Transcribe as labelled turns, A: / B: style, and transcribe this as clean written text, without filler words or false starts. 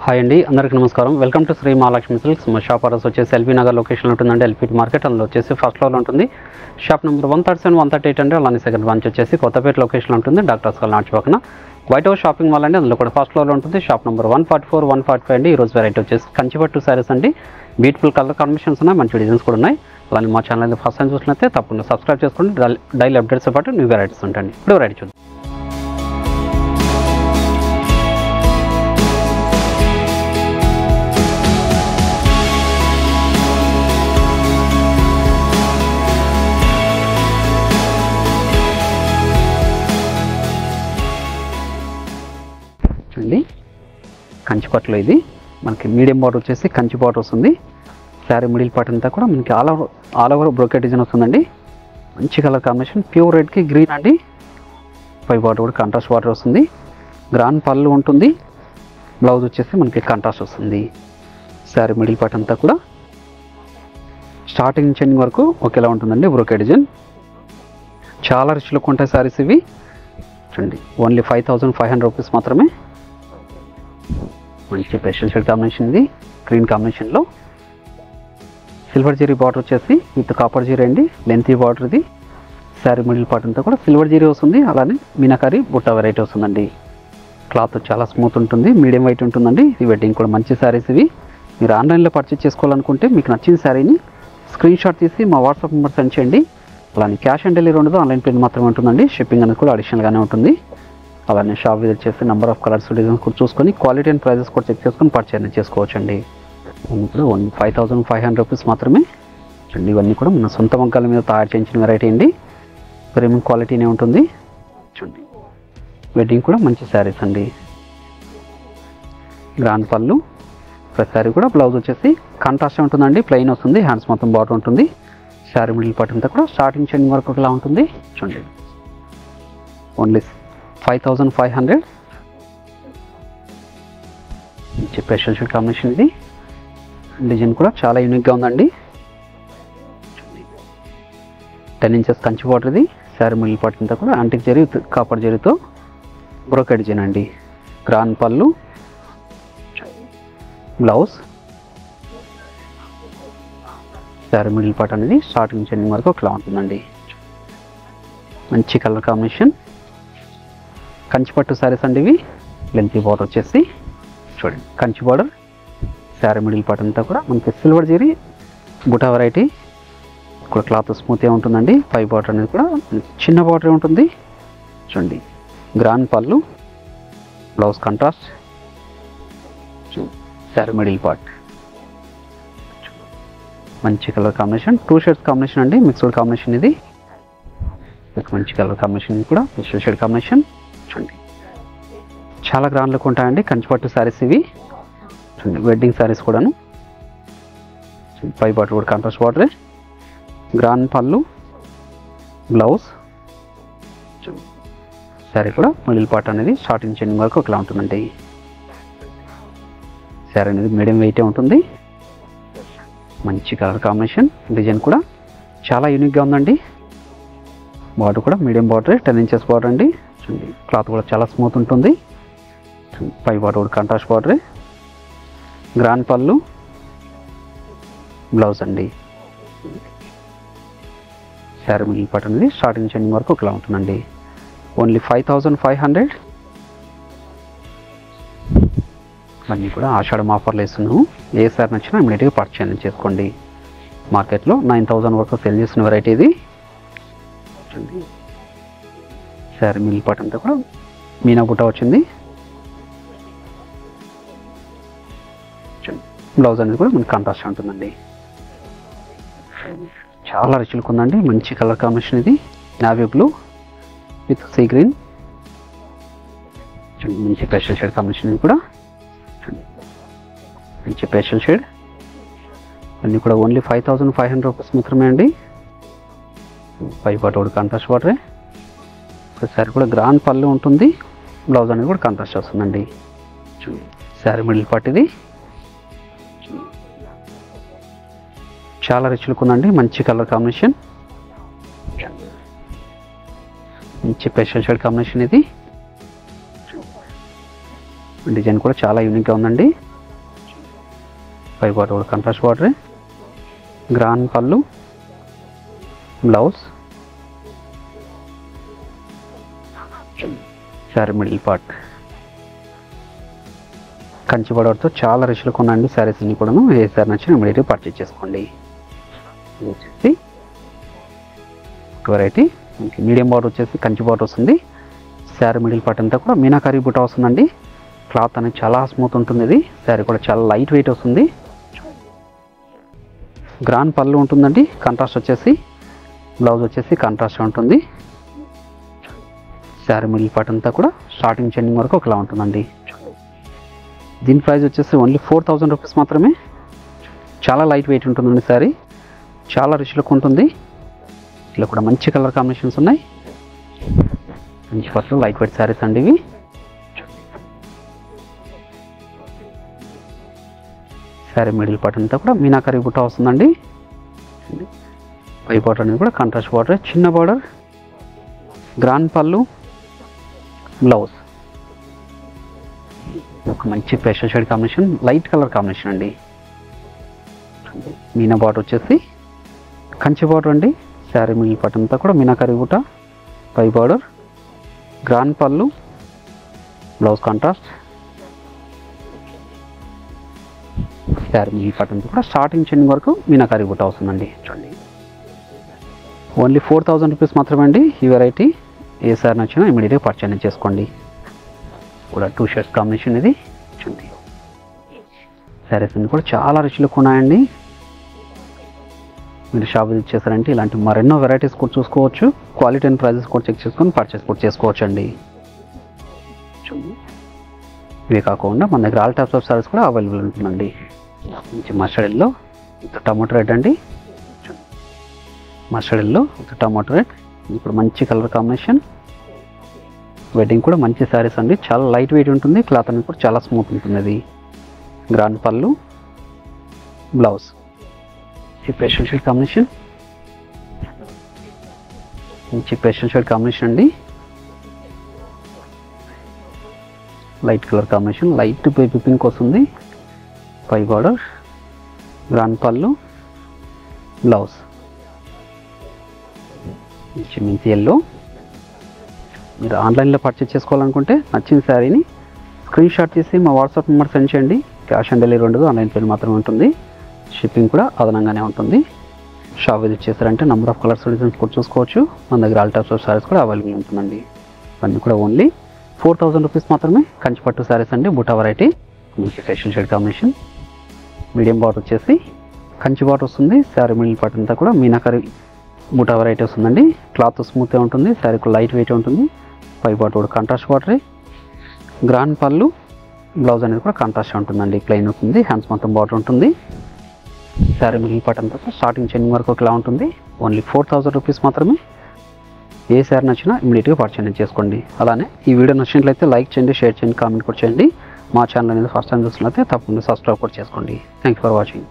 A: Hi అండి, అందరికీ నమస్కారం. Welcome to Shri Mahalakshmi silks. మా షాప్ అడ్రస్ వచ్చేసి ఎల్బీ నగర్ లొకేషన్ ఉంటుందండి. ఎల్పీటీ మార్కెట్ అందులో వచ్చేసి ఫస్ట్ ఫ్లోర్లో ఉంటుంది. షాప్ నెంబర్ 137 138 అండి. అలానే సెకండ్ బ్రాంచ్ వచ్చేసి కొత్తపేట లొకేషన్ ఉంటుంది. డాక్టర్స్ కాలనీ నాటి పక్కన వైట్ హౌస్ షాపింగ్ మాల్ అండి. అందులో కూడా ఫస్ట్ ఫ్లోర్లో ఉంటుంది. షాప్ నెంబర్ 144 145 అండి. ఈరోజు వెరైటీ వచ్చేసి కంచిపట్టు శారీస్ అండి. బ్యూటిఫుల్ కలర్ కాంబినేషన్స్ ఉన్నాయి, మంచి డిజైన్స్ కూడా ఉన్నాయి. అలానే మా ఛానల్ ఫస్ట్ టైం చూసినట్లయితే తప్పకుండా సబ్స్క్రైబ్ చేసుకోండి. డైలీ అప్డేట్స్తో పాటు న్యూ వెరైటీస్ ఉంటాయండి. ఇప్పుడు వెరైటీ చూద్దాం. అండి కంచిపట్టులో ఇది మనకి మీడియం బార్డర్ వచ్చేసి కంచి బార్డర్ వస్తుంది. శారీ మిడిల్ పార్ట్ అంతా కూడా మనకి ఆల్ ఓవర్ బ్రోకెట్ డిజైన్ వస్తుందండి. మంచి కలర్ కాంబినేషన్, ప్యూర్ రెడ్కి గ్రీన్ అండి. పై బార్డర్ కూడా కాంట్రాస్ట్ బార్డర్ వస్తుంది. గ్రాండ్ పళ్ళు ఉంటుంది. బ్లౌజ్ వచ్చేసి మనకి కాంట్రాస్ట్ వస్తుంది. శారీ మిడిల్ పార్ట్ అంతా కూడా స్టార్టింగ్ నుంచి ఎండింగ్ వరకు ఒకేలా ఉంటుందండి బ్రోకెట్ డిజైన్. చాలా రిచ్ లుక్ ఉంటాయి శారీస్ ఇవి. చూడండి, ఓన్లీ 5500 రూపీస్ మాత్రమే. మంచి స్పెషల్ షేడ్ కాంబినేషన్ ఇది, గ్రీన్ కాంబినేషన్లో. సిల్వర్ జీరీ బార్డర్ వచ్చేసి విత్ కాపర్ జీరీ అండి. లెంతీ బార్డర్ ఇది. శారీ మిడిల్ పార్ట్ అంతా కూడా సిల్వర్ జీరీ వస్తుంది. అలానే మీనాకారి బుట్ట వెరైటీ వస్తుందండి. క్లాత్ చాలా స్మూత్ ఉంటుంది, మీడియం వైట్ ఉంటుందండి. ఈ వెడ్డింగ్ కూడా మంచి శారీస్ ఇవి. మీరు ఆన్లైన్లో పర్చేస్ చేసుకోవాలనుకుంటే మీకు నచ్చిన శారీని స్క్రీన్ షాట్ తీసి మా వాట్సాప్ నెంబర్ సెండ్ చేయండి. అలానే క్యాష్ ఆన్ డెలివరీ ఉండదు, ఆన్లైన్ పేమెంట్ మాత్రమే ఉంటుందండి. షిప్పింగ్ అనేది కూడా అడిషనల్గానే ఉంటుంది. అలానే షాప్ విజిట్ చేసి నెంబర్ ఆఫ్ కలర్స్ డిజైన్స్ కూడా చూసుకొని క్వాలిటీ అండ్ ప్రైజెస్ కూడా చెక్ చేసుకొని పర్చేజ్ చేసుకోవచ్చండి. ఇప్పుడు 5500 రూపీస్ మాత్రమే. చూడండి, ఇవన్నీ కూడా మన సొంత వంకాయల మీద తయారు చేయించిన వెరైటీ అండి. ప్రీమియం క్వాలిటీనే ఉంటుంది. చూడండి, వెడ్డింగ్ కూడా మంచి శారీస్ అండి. గ్రాండ్ పళ్ళు, ప్రతి శారీ కూడా బ్లౌజ్ వచ్చేసి కాంట్రాస్ట్ ఉంటుందండి. ప్లెయిన్ వస్తుంది, హ్యాండ్స్ మొత్తం బార్డర్ ఉంటుంది. శారీ మిడిల్ పార్ట్ అంతా కూడా స్టార్టింగ్ చెండింగ్ వరకు ఒకలా ఉంటుంది. చూడండి, ఓన్లీ 5500. స్పెషల్ షేడ్ కాంబినేషన్ ఇది. డిజైన్ కూడా చాలా యూనిక్గా ఉందండి. 10 ఇంచెస్ కంచి బార్డర్ ఇది. శారీ మిడిల్ పార్ట్ అంతా కూడా యాంటిక్ జరీ కాపర్ జరీతో బ్రోకెట్ డిజైన్ అండి. Grand pallu, blouse, sari middle part అనేది స్టార్టింగ్ చెండింగ్ వరకు ఒకలా ఉంటుందండి. మంచి కలర్ కాంబినేషన్, కంచిపట్టు శారీస్ అండి ఇవి. లెంతీ బార్డర్ వచ్చేసి చూడండి, Kanchi border. Sari middle part అంతా కూడా మనకి సిల్వర్ జీరీ బుటా వెరైటీ. ఇక్కడ క్లాత్ స్మూత్గా ఉంటుందండి. పై బార్డర్ అనేది కూడా చిన్న బార్డర్ ఉంటుంది. చూడండి, grand pallu, blouse contrast, sari middle part. మంచి కలర్ కాంబినేషన్, 2 షేడ్స్ కాంబినేషన్ అండి. మిక్స్డ్ కాంబినేషన్ ఇది. మంచి కలర్ కాంబినేషన్ కూడా స్పెషల్ షేడ్ కాంబినేషన్. చూడండి, చాలా గ్రాండ్ లుక్ ఉంటాయండి కంచిపట్టు శారీస్ ఇవి. చూడండి, వెడ్డింగ్ శారీస్ కూడాను. పై బార్డర్ కూడా contrast border. Grand pallu, blouse. Sari కూడా మిడిల్ పార్ట్ అనేది స్టార్టింగ్ చెండింగ్ వరకు ఒకలా ఉంటుందండి. శారీ అనేది మీడియం వెయిటే ఉంటుంది. మంచి కలర్ కాంబినేషన్, డిజైన్ కూడా చాలా యూనిక్గా ఉందండి. బార్డర్ కూడా మీడియం బార్డర్, 10 ఇంచెస్ బార్డర్ అండి. చూడండి, క్లాత్ కూడా చాలా స్మూత్ ఉంటుంది. పై బార్డర్ కూడా contrast border. Grand pallu, blouse అండి. శారీ మిడిల్ పార్ట్ అనేది స్టార్టింగ్ చెండింగ్ వరకు ఒకలా ఉంటుందండి. ఓన్లీ 5500. అన్నీ కూడా ఆషాఢం ఆఫర్లు వేస్తున్నాము. ఏ సారీ నచ్చినా ఇమీడియట్గా పర్చేజ్ చేసుకోండి. మార్కెట్లో 9000 వరకు సెల్ చేసిన వెరైటీ ఇది. శారీ మిడిల్ పార్ట్ అంతా కూడా మీనా బుట్ట వచ్చింది. బ్లౌజ్ అనేది కూడా మనకి కాంట్రాస్ట్ ఉంటుందండి. చాలా రిచ్ లుక్ ఉందండి. మంచి కలర్ కాంబినేషన్ ఇది. Navy blue with sea green. మంచి స్పెషల్ షేడ్ కాంబినేషన్ ఇది కూడా. మంచి స్పెషల్ షేడ్. అన్నీ కూడా ఓన్లీ 5500 రూపీస్ మాత్రమే అండి. పై పాట కూడా కాంట్రాస్ట్ బార్డరే. శారీ కూడా గ్రాండ్ పళ్ళు ఉంటుంది. బ్లౌజ్ అనేది కూడా కాంట్రాస్ట్ వస్తుందండి. శారీ మిడిల్ పార్ట్ ఇది. చాలా రిచ్ లుక్ ఉందండి. మంచి కలర్ కాంబినేషన్, మంచి స్పెషల్ షేడ్ కాంబినేషన్ ఇది. డిజైన్ కూడా చాలా యూనిక్గా ఉందండి. పై బార్డర్ కూడా కాంట్రాస్ట్ బార్డరే, grand pallu, blouse, sari middle part. Kanchi బార్డర్తో చాలా రిచ్లుగా ఉన్నాయండి శారీస్ అన్ని కూడాను. ఏ సారీ నచ్చిన ఇమీడియట్గా పర్చేజ్ చేసుకోండి. ఇది వచ్చేసి వెరైటీ మీడియం బార్డర్ వచ్చేసి కంచి బార్డర్ వస్తుంది. శారీ మిడిల్ పార్ట్ అంతా కూడా మీనాకారి బుట్ట వస్తుందండి. క్లాత్ అనేది చాలా స్మూత్ ఉంటుంది. ఇది శారీ కూడా చాలా లైట్ వెయిట్ వస్తుంది. గ్రాండ్ పళ్ళు ఉంటుందండి. కాంట్రాస్ట్ వచ్చేసి బ్లౌజ్ వచ్చేసి కాంట్రాస్ట్ ఉంటుంది. శారీ మిడిల్ పార్ట్ అంతా కూడా స్టార్టింగ్ చెండింగ్ వరకు ఒకలా ఉంటుందండి. దీని ప్రైస్ వచ్చేసి ఓన్లీ 4000 రూపీస్ మాత్రమే. చాలా లైట్ వెయిట్ ఉంటుందండి శారీ, చాలా రిచ్ లుక్ ఉంటుంది. ఇలా కూడా మంచి కలర్ కాంబినేషన్స్ ఉన్నాయి. మంచి ఫస్ట్ లైట్ వెయిట్ శారీస్ అండి ఇవి. శారీ మిడిల్ పార్ట్ అంతా కూడా మీనాకరీ బుట్ట వస్తుందండి. పై బార్డర్ అనేది కూడా కాంట్రాస్ట్ బార్డర్, చిన్న బార్డర్, గ్రాండ్ పళ్ళు, బ్లౌజ్. ఒక మంచి pastel shade combination, light colour combination అండి. మీనా బార్డర్ వచ్చేసి కంచి బార్డర్ అండి. శారీ మిడిల్ పార్ట్ అంతా కూడా మీనాకరీ బుట్ట, పై border, grand pallu, blouse contrast. Sari middle part అంతా కూడా స్టార్టింగ్ చెండింగ్ వరకు మీనాకరీ బుట్ట వస్తుందండి. చూడండి ఓన్లీ 4000 రూపీస్ మాత్రమే అండి ఈ వెరైటీ. ఏ సారీ నచ్చినా ఇమీడియట్గా పర్చేజ్ చేసుకోండి. కూడా 2 షేడ్స్ కాంబినేషన్ ఇది. చూడండి శారీస్ అన్ని కూడా చాలా రిచ్ లుక్ ఉన్నాయండి. మీరు షాప్ విజిట్ చేశారంటే ఇలాంటి మరెన్నో వెరైటీస్ కూడా చూసుకోవచ్చు. క్వాలిటీ అండ్ ప్రైజెస్ కూడా చెక్ చేసుకొని పర్చేస్ కూడా చేసుకోవచ్చు అండి. చూడండి ఇవే కాకుండా మన దగ్గర ఆల్ టైప్స్ ఆఫ్ శారీస్ కూడా అవైలబుల్ ఉంటుందండి. మంచి mustard yellow with tomato red అండి. Mustard yellow with tomato red, ఇప్పుడు మంచి కలర్ కాంబినేషన్. వెడ్డింగ్ కూడా మంచి శారీస్ అండి, చాలా లైట్ వెయిట్ ఉంటుంది. క్లాత్ అనేది కూడా చాలా స్మూత్ ఉంటుంది. అది grand pallu, blouse, pastel shade combination, మంచి పేస్టల్ షేడ్ కాంబినేషన్ అండి. Light colour combination, light baby pink వస్తుంది. పై బార్డర్, గ్రాండ్ పళ్ళు, బ్లౌజ్, మంచి ఎల్లో. మీరు ఆన్లైన్లో పర్చేజ్ చేసుకోవాలనుకుంటే నచ్చిన శారీని స్క్రీన్ షాట్ చేసి మా వాట్సాప్ నెంబర్ సెండ్ చేయండి. క్యాష్ ఆన్ డెలివరీ ఉండదు, ఆన్లైన్ పేమెంట్ మాత్రమే ఉంటుంది. షిప్పింగ్ కూడా అదనంగానే ఉంటుంది. షాప్ విజిట్ చేశారంటే నెంబర్ ఆఫ్ కలర్స్ డిజైన్స్ కూడా చూసుకోవచ్చు. మన దగ్గర ఆల్ టైప్స్ ఆఫ్ శారీస్ కూడా అవైలబుల్ ఉంటుందండి. ఇవన్నీ కూడా ఓన్లీ 4000 రూపీస్ మాత్రమే. కంచి పట్టు శారీస్ అండి, బుట్ట వెరైటీ. మంచి fashion shade combination. Medium border వచ్చేసి కంచి బార్డర్ వస్తుంది. శారీ మిడిల్ పార్ట్ అంతా కూడా మీనాకరీ బుట్ట వెరైటీ వస్తుందండి. క్లాత్ స్మూత్గా ఉంటుంది. శారీ కూడా లైట్ వెయిట్ ఉంటుంది. పై బార్డర్ కూడా contrast border, grand pallu, blouse అనేది కూడా కాంట్రాస్ట్ ఉంటుందండి. ప్లెయిన్ ఉంటుంది. హ్యాండ్స్ మొత్తం బార్డర్ ఉంటుంది. శారీ మిడిల్ పార్ట్ అంతా స్టార్టింగ్ చెండింగ్ వరకు ఒకలా ఉంటుంది. ఓన్లీ 4000 రూపీస్ మాత్రమే. ఏ శారీ నచ్చినా ఇమీడియట్గా పర్చేజ్ చేసుకోండి. అలానే ఈ వీడియో నచ్చినట్లయితే లైక్ చేయండి, షేర్ చేయండి, కామెంట్ కూడా చేయండి. మా ఛానల్ అనేది ఫస్ట్ టైం చూసినట్లయితే తప్పకుండా సబ్స్క్రైబ్ కూడా చేసుకోండి. Thank you for watching.